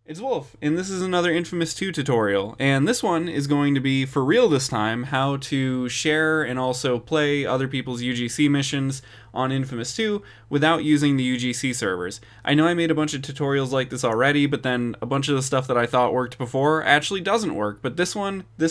It's Wolf, and this is another inFamous 2 tutorial, and this one is going to be, for real this time, how to share and also play other people's UGC missions on inFamous 2 without using the UGC servers. I know I made a bunch of tutorials like this already, but then a bunch of the stuff that I thought worked before actually doesn't work, but this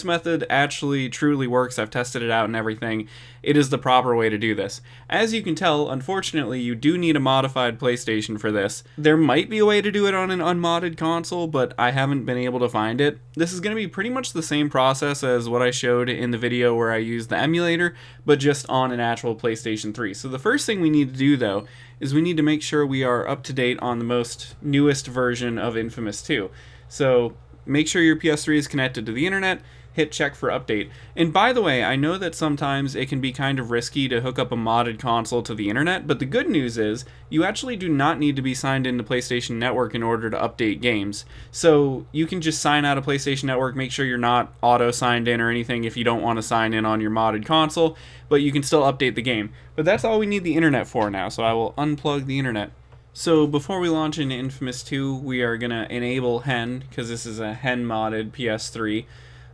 method actually truly works. I've tested it out and everything. It is the proper way to do this. As you can tell, unfortunately, you do need a modified PlayStation for this. There might be a way to do it on an unmodded console, but I haven't been able to find it. This is going to be pretty much the same process as what I showed in the video where I used the emulator, but just on an actual PlayStation 3. So the first thing we need to do, though, is we need to make sure we are up to date on the newest version of inFamous 2. So make sure your PS3 is connected to the internet, hit check for update. And by the way, I know that sometimes it can be kind of risky to hook up a modded console to the internet, but the good news is you actually do not need to be signed into PlayStation Network in order to update games. So you can just sign out of PlayStation Network, make sure you're not auto signed in or anything if you don't want to sign in on your modded console, but you can still update the game. But that's all we need the internet for now, so I will unplug the internet. So before we launch into inFamous 2, we are going to enable hen, because this is a hen modded PS3.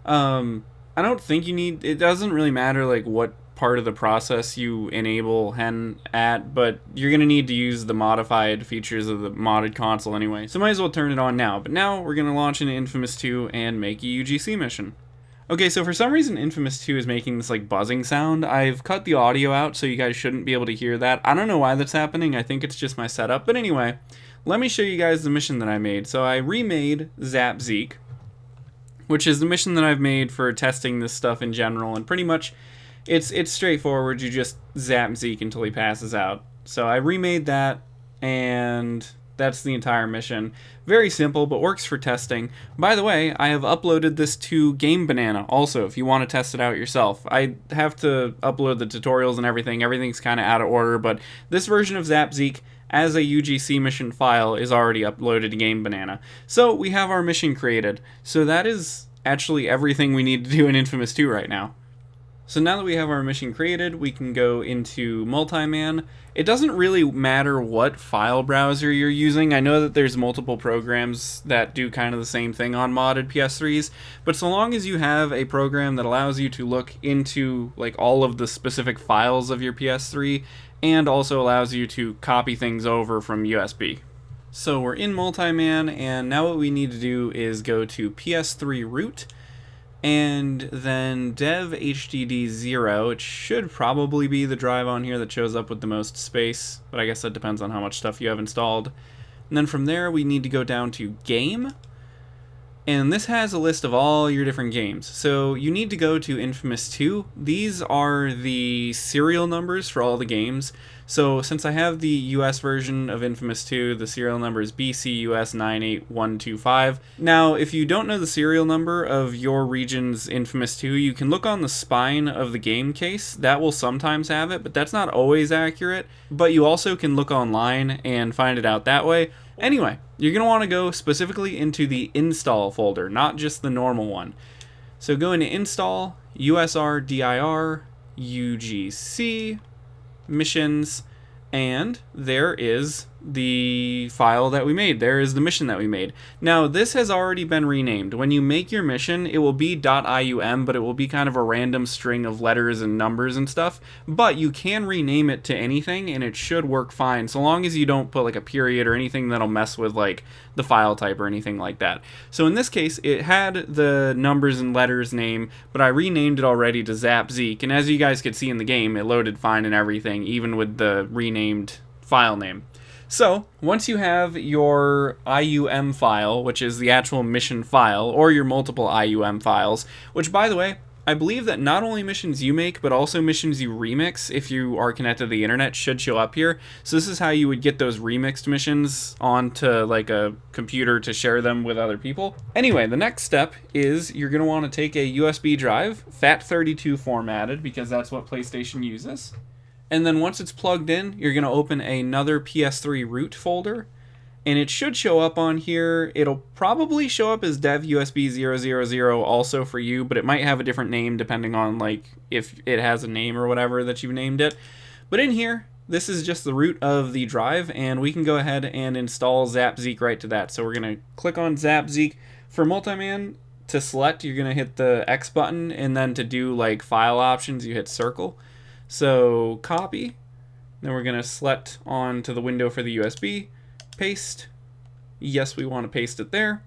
I don't think it doesn't really matter like what part of the process you enable hen at, but you're going to need to use the modified features of the modded console anyway. So might as well turn it on now. But now we're going to launch into inFamous 2 and make a UGC mission. Okay, so for some reason inFamous 2 is making this like buzzing sound. I've cut the audio out so you guys shouldn't be able to hear that. I don't know why that's happening. I think it's just my setup. But anyway, let me show you guys the mission that I made. So I remade Zap Zeke, which is the mission that I've made for testing this stuff in general, and pretty much it's straightforward. You just zap Zeke until he passes out. So I remade that, and that's the entire mission. Very simple, but works for testing. By the way, I have uploaded this to Game Banana also, if you want to test it out yourself. I have to upload the tutorials and everything. Everything's kind of out of order, but this version of Zap Zeke as a UGC mission file is already uploaded to Game Banana. So we have our mission created. So that is actually everything we need to do in inFamous 2 right now. So now that we have our mission created, we can go into Multiman. It doesn't really matter what file browser you're using. I know that there's multiple programs that do kind of the same thing on modded PS3s, but so long as you have a program that allows you to look into like all of the specific files of your PS3 and also allows you to copy things over from USB. So we're in Multiman, and now what we need to do is go to PS3 root, and then dev HDD0. It should probably be the drive on here that shows up with the most space, but I guess that depends on how much stuff you have installed. And then from there, we need to go down to game, and this has a list of all your different games. So you need to go to inFamous 2. These are the serial numbers for all the games. So since I have the US version of inFamous 2, the serial number is BCUS 98125. Now, if you don't know the serial number of your region's inFamous 2, you can look on the spine of the game case. That will sometimes have it, but that's not always accurate. But you also can look online and find it out that way. Anyway, you're going to want to go specifically into the install folder, not just the normal one. So go into install, USRDIR, UGC, missions, and there is the file that we made. There is the mission that we made. Now, this has already been renamed. When you make your mission, it will be .ium, but it will be kind of a random string of letters and numbers and stuff. But you can rename it to anything, and it should work fine, so long as you don't put like a period or anything that'll mess with like the file type or anything like that. So in this case, it had the numbers and letters name, but I renamed it already to Zap Zeke, and as you guys could see in the game, it loaded fine and everything, even with the renamed file name. So, once you have your IUM file, which is the actual mission file, or your multiple IUM files, which, by the way, I believe that not only missions you make, but also missions you remix, if you are connected to the internet, should show up here. So this is how you would get those remixed missions onto like a computer to share them with other people. Anyway, the next step is you're going to want to take a USB drive, FAT32 formatted, because that's what PlayStation uses. And then once it's plugged in, you're going to open another PS3 root folder, and it should show up on here. It'll probably show up as dev USB 000 also for you, but it might have a different name depending on like if it has a name or whatever that you've named it. But in here, this is just the root of the drive, and we can go ahead and install ZapZeek right to that. So we're going to click on ZapZeek. For Multiman, to select, you're going to hit the X button, and then to do like file options, you hit circle. So copy, then we're going to select onto the window for the USB, paste. Yes, we want to paste it there.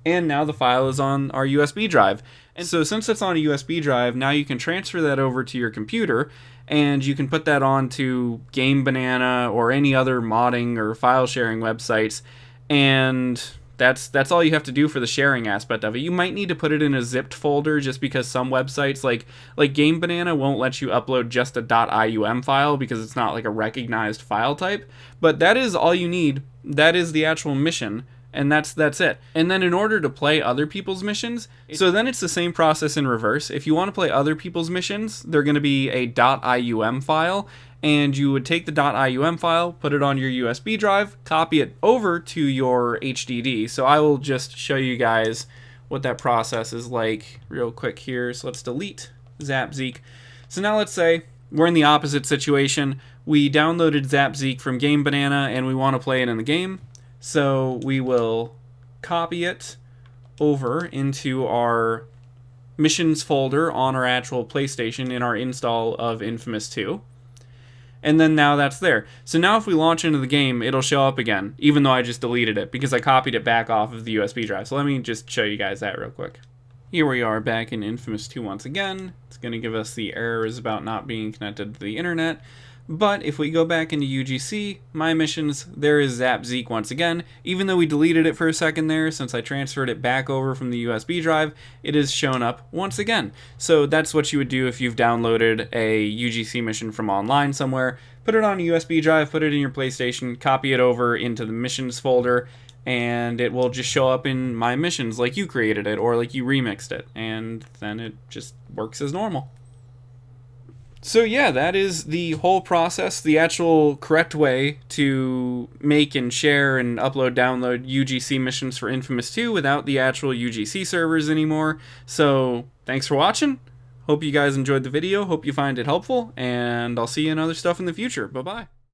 And now the file is on our USB drive. And so since it's on a USB drive, now you can transfer that over to your computer, and you can put that onto Game Banana or any other modding or file sharing websites, and that's all you have to do for the sharing aspect of it. You might need to put it in a zipped folder, just because some websites like Game Banana won't let you upload just a .ium file because it's not like a recognized file type. But that is all you need. That is the actual mission. And that's it. And then in order to play other people's missions, so then it's the same process in reverse. If you want to play other people's missions, they're going to be a .ium file, and you would take the .ium file, put it on your USB drive, copy it over to your HDD. So I will just show you guys what that process is like real quick here. So let's delete ZapZeek. So now let's say we're in the opposite situation. We downloaded ZapZeek from Game Banana, and we want to play it in the game. So we will copy it over into our missions folder on our actual PlayStation in our install of inFamous 2. And then now that's there. So now if we launch into the game, it'll show up again, even though I just deleted it because I copied it back off of the USB drive. So let me just show you guys that real quick. Here we are back in inFamous 2 once again. It's going to give us the errors about not being connected to the internet. But if we go back into UGC, My Missions, there is ZapZeek once again. Even though we deleted it for a second there, since I transferred it back over from the USB drive, it is shown up once again. So that's what you would do if you've downloaded a UGC mission from online somewhere. Put it on a USB drive, put it in your PlayStation, copy it over into the missions folder, and it will just show up in My Missions like you created it or like you remixed it. And then it just works as normal. So yeah, that is the whole process, the actual correct way to make and share and upload, download UGC missions for inFamous 2 without the actual UGC servers anymore. So thanks for watching. Hope you guys enjoyed the video. Hope you find it helpful, and I'll see you in other stuff in the future. Bye-bye.